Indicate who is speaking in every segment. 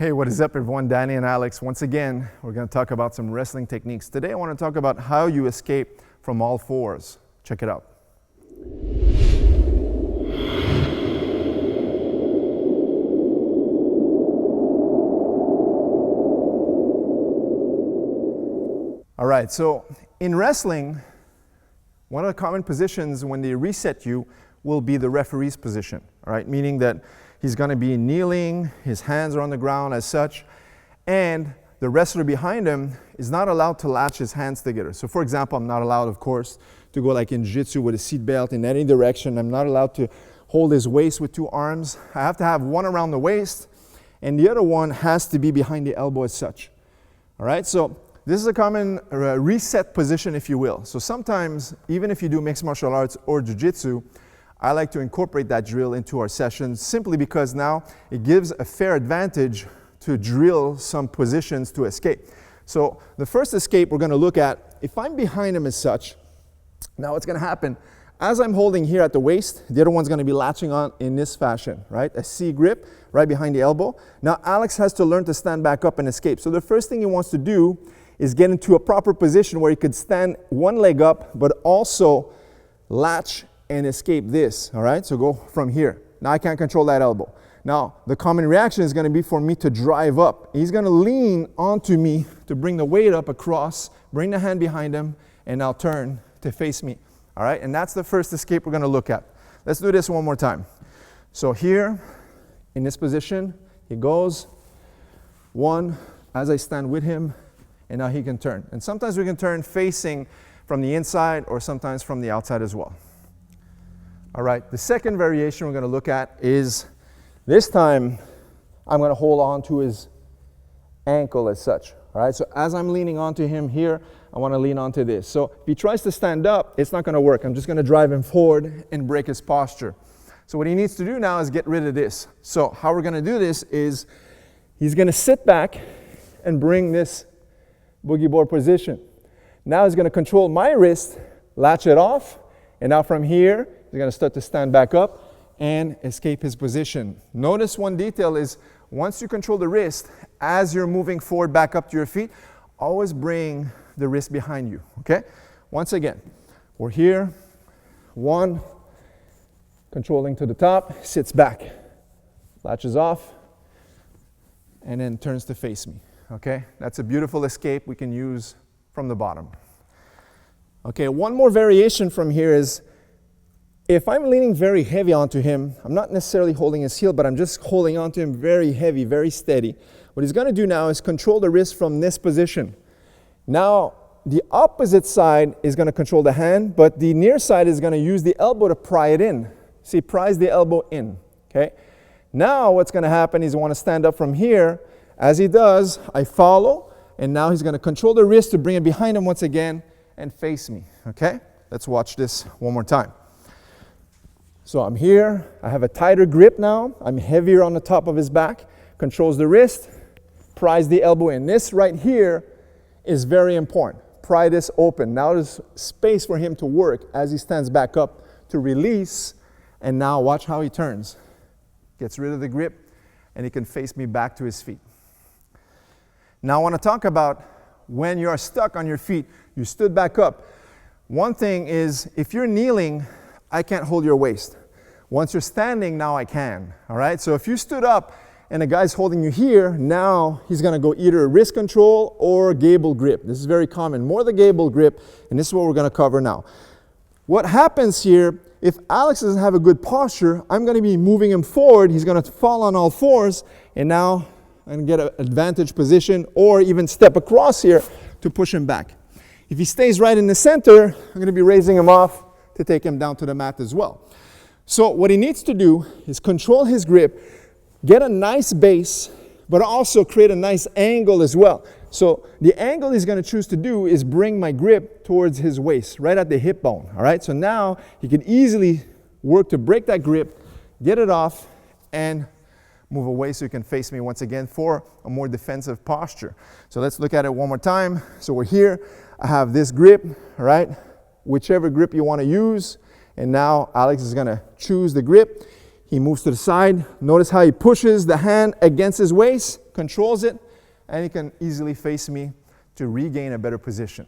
Speaker 1: Hey, what is up everyone? Danny and Alex. Once again, we're going to talk about some wrestling techniques. Today I want to talk about how you escape from all fours. Check it out. All right, so in wrestling, one of the common positions when they reset you will be the referee's position, all right? Meaning that he's going to be kneeling, his hands are on the ground as such, and the wrestler behind him is not allowed to latch his hands together. So for example, I'm not allowed, of course, to go like in Jiu-Jitsu with a seat belt in any direction. I'm not allowed to hold his waist with two arms. I have to have one around the waist, and the other one has to be behind the elbow as such. All right, so this is a common reset position, if you will. So sometimes, even if you do mixed martial arts or Jiu-Jitsu, I like to incorporate that drill into our sessions simply because now it gives a fair advantage to drill some positions to escape. So the first escape we're going to look at, if I'm behind him as such, now what's going to happen, as I'm holding here at the waist, the other one's going to be latching on in this fashion, right? A C grip right behind the elbow. Now Alex has to learn to stand back up and escape. So the first thing he wants to do is get into a proper position where he could stand one leg up, but also latch and escape this, all right? So go from here. Now I can't control that elbow. Now, the common reaction is gonna be for me to drive up. He's gonna lean onto me to bring the weight up across, bring the hand behind him, and now turn to face me, all right? And that's the first escape we're gonna look at. Let's do this one more time. So here, in this position, he goes, one, as I stand with him, and now he can turn. And sometimes we can turn facing from the inside or sometimes from the outside as well. All right, the second variation we're going to look at is, this time, I'm going to hold on to his ankle as such. All right, so as I'm leaning onto him here, I want to lean onto this. So if he tries to stand up, it's not going to work. I'm just going to drive him forward and break his posture. So what he needs to do now is get rid of this. So how we're going to do this is, he's going to sit back and bring this boogie board position. Now he's going to control my wrist, latch it off, and now from here, he's going to start to stand back up and escape his position. Notice one detail is, once you control the wrist, as you're moving forward back up to your feet, always bring the wrist behind you, okay? Once again, we're here, one, controlling to the top, sits back, latches off, and then turns to face me, okay? That's a beautiful escape we can use from the bottom. Okay, one more variation from here is, if I'm leaning very heavy onto him, I'm not necessarily holding his heel, but I'm just holding onto him very heavy, very steady. What he's going to do now is control the wrist from this position. Now, the opposite side is going to control the hand, but the near side is going to use the elbow to pry it in. See, pries the elbow in, okay? Now, what's going to happen is I want to stand up from here. As he does, I follow, and now he's going to control the wrist to bring it behind him once again and face me, okay? Let's watch this one more time. So I'm here, I have a tighter grip now, I'm heavier on the top of his back, controls the wrist, pries the elbow in. This right here is very important. Pry this open. Now there's space for him to work as he stands back up to release, and now watch how he turns. Gets rid of the grip, and he can face me back to his feet. Now I want to talk about when you are stuck on your feet, you stood back up. One thing is, if you're kneeling, I can't hold your waist. Once you're standing, now I can, all right? So if you stood up and a guy's holding you here, now he's gonna go either wrist control or gable grip. This is very common, more the gable grip, and this is what we're gonna cover now. What happens here, if Alex doesn't have a good posture, I'm gonna be moving him forward, he's gonna fall on all fours, and now I'm gonna get an advantage position or even step across here to push him back. If he stays right in the center, I'm gonna be raising him off to take him down to the mat as well. So what he needs to do is control his grip, get a nice base, but also create a nice angle as well. So the angle he's going to choose to do is bring my grip towards his waist, right at the hip bone, all right? So now he can easily work to break that grip, get it off, and move away so you can face me once again for a more defensive posture. So let's look at it one more time. So we're here, I have this grip, all right? Whichever grip you want to use, and now Alex is going to choose the grip. He moves to the side. Notice how he pushes the hand against his waist, controls it, and he can easily face me to regain a better position.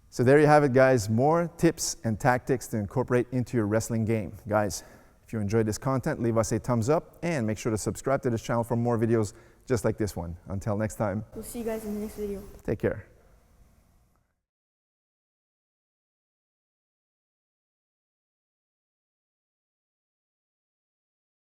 Speaker 1: So there you have it, guys. More tips and tactics to incorporate into your wrestling game. Guys, if you enjoyed this content, leave us a thumbs up and make sure to subscribe to this channel for more videos just like this one. Until next time.
Speaker 2: We'll see you guys in the next video.
Speaker 1: Take care.